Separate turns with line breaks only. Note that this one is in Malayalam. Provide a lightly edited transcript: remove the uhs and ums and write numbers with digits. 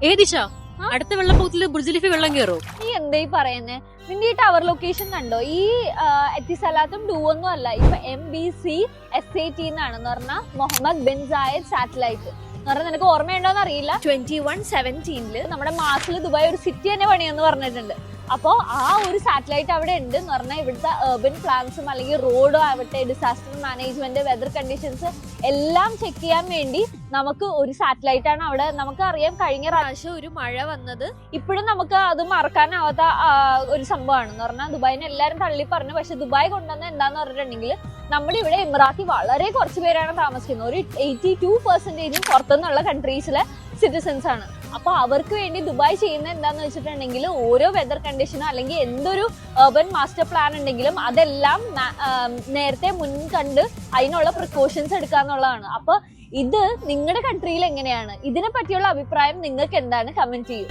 ഏദിശ അടുത്ത വെള്ളപ്പൊക്കത്തില് ബുർജിലിഫി വെള്ളം കയറോ?
നീ എന്തായി പറയുന്നേ? നിന്റെ ഈ ടവർ ലൊക്കേഷൻ കണ്ടോ? ഈ എത്തിസലാത്തും ഒന്നും അല്ല, ഇപ്പൊ MBC-SAT എന്നാണെന്ന് പറഞ്ഞാൽ മുഹമ്മദ് ബിൻ സായദ് സാറ്റലൈറ്റ് എന്ന് പറഞ്ഞാൽ നിനക്ക് ഓർമ്മയുണ്ടോന്ന് അറിയില്ല. 2117 നമ്മുടെ മാർസിൽ ദുബായ് ഒരു സിറ്റി തന്നെ പണിയെന്ന് പറഞ്ഞിട്ടുണ്ട്. അപ്പോൾ ആ ഒരു സാറ്റലൈറ്റ് അവിടെ ഉണ്ട് എന്ന് പറഞ്ഞാൽ ഇവിടുത്തെ urban പ്ലാൻസും അല്ലെങ്കിൽ റോഡും ആവട്ടെ, ഡിസാസ്റ്റർ മാനേജ്മെന്റ്, വെതർ കണ്ടീഷൻസ് എല്ലാം ചെക്ക് ചെയ്യാൻ വേണ്ടി നമുക്ക് ഒരു സാറ്റലൈറ്റ് ആണ് അവിടെ. നമുക്കറിയാം കഴിഞ്ഞ പ്രാവശ്യം ഒരു മഴ വന്നത് ഇപ്പോഴും നമുക്ക് അത് മറക്കാനാവാത്ത ഒരു സംഭവമാണ് എന്ന് പറഞ്ഞാൽ ദുബായിനെ എല്ലാവരും തള്ളി പറഞ്ഞു. പക്ഷെ ദുബായ് കൊണ്ടുവന്ന എന്താന്ന് പറഞ്ഞിട്ടുണ്ടെങ്കിൽ നമ്മുടെ ഇവിടെ എമിറാത്തി വളരെ കുറച്ച് പേരാണ് താമസിക്കുന്നത്. ഒരു 82% പുറത്തുനിന്നുള്ള കൺട്രീസിലെ സിറ്റിസൺസ് ആണ്. അപ്പൊ അവർക്ക് വേണ്ടി ദുബായ് ചെയ്യുന്ന എന്താന്ന് വെച്ചിട്ടുണ്ടെങ്കിൽ ഓരോ വെതർ കണ്ടീഷനോ അല്ലെങ്കിൽ എന്തൊരു urban മാസ്റ്റർ പ്ലാൻ ഉണ്ടെങ്കിലും അതെല്ലാം നേരത്തെ മുൻ കണ്ട് അതിനുള്ള പ്രിക്കോഷൻസ് എടുക്കാന്നുള്ളതാണ്. അപ്പൊ ഇത് നിങ്ങളുടെ കൺട്രിയിൽ എങ്ങനെയാണ്? ഇതിനെ പറ്റിയുള്ള അഭിപ്രായം നിങ്ങൾക്ക് എന്താണ്? കമന്റ് ചെയ്യൂ.